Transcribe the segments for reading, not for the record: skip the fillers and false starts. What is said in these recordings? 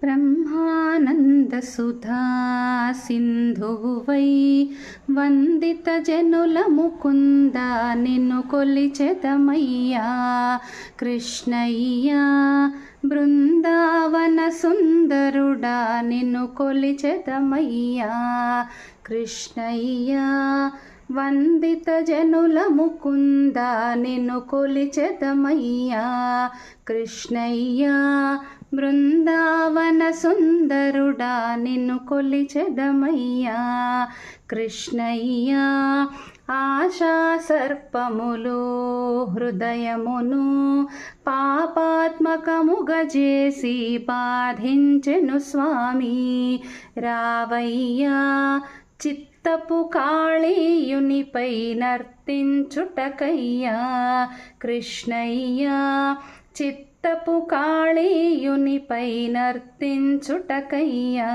బ్రహ్మానందసుధా సింధువై వందిత జనుల ముకుంద నిన్ను కొలిచెదమయ్యా కృష్ణయ్యా. బృందావన సుందరుడా నిన్ను కొలిచెదమయ్యా కృష్ణయ్యా. వందిత జనుల ముకుంద నిన్ను కొలిచెదమయ్యా కృష్ణయ్యా. బృందావన సుందరుడా నిన్ను కొలిచెదమయ్యా కృష్ణయ్యా. ఆశా సర్పములు హృదయమును పాపాత్మకముగా చేసి బాధించెను స్వామి రావయ్యా. చిత్తపు కాళీయునిపై నర్తించుటకయ్యా కృష్ణయ్యా. చిత్తపు కాళీయునిపై నర్తించుటకయ్యా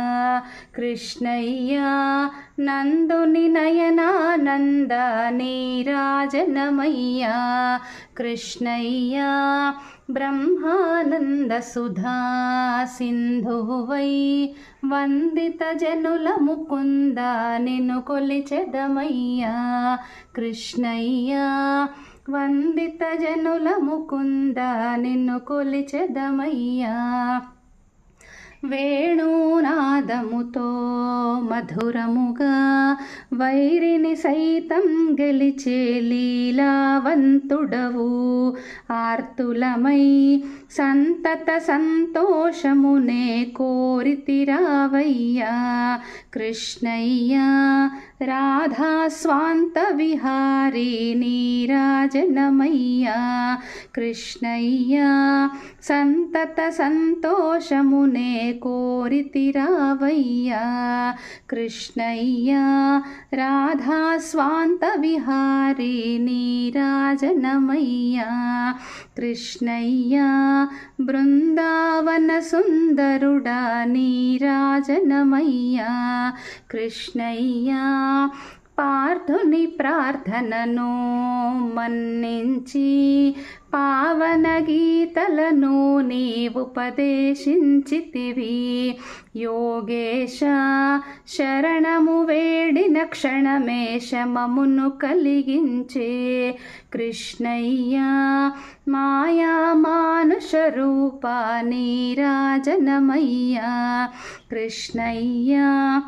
కృష్ణయ్యా. నందుని నయనానంద నీరాజనమయ్యా కృష్ణయ్యా. బ్రహ్మానంద సుధా సింధువై వందిత జనుల ముకుంద నిన్ను కొలిచెదమయ్యా కృష్ణయ్యా. వందిత జనుల ముకుంద నిన్ను కొలిచెదమయ్యా. వేణునాదముతో మధురముగా వైరిని సైతం గెలిచే లీలావంతుడవు. ఆర్తులమై సంతత సంతోషమునే కోరితిరావయ్యా కృష్ణయ్యా. రాధా స్వాంత విహారీ నీరాజనమయ్యా కృష్ణయ్యా. సంతత సంతోషమునే కోరితిరావయ్యా కృష్ణయ్యా. రాధా స్వాంత విహారీ నీరాజనమయ్యా కృష్ణయ్యా. బృందావన సుందరుడా నీరాజనమయ్యా కృష్ణయ్యా. పార్థుని ప్రార్థనను మన్నించి పావన గీతలను నీవుపదేశించితివి యోగేశ. శరణము వేడిన క్షణమే శమమును కలిగించే కృష్ణయ్యా. మాయా మానుష రూపా నీరాజనమయ్యా కృష్ణయ్యా.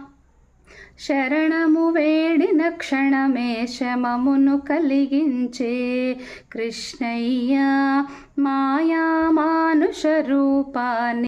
శరణము వేడిన క్షణమే శమమును కలిగించే కృష్ణయ్యా. మాయా మానుష రూపా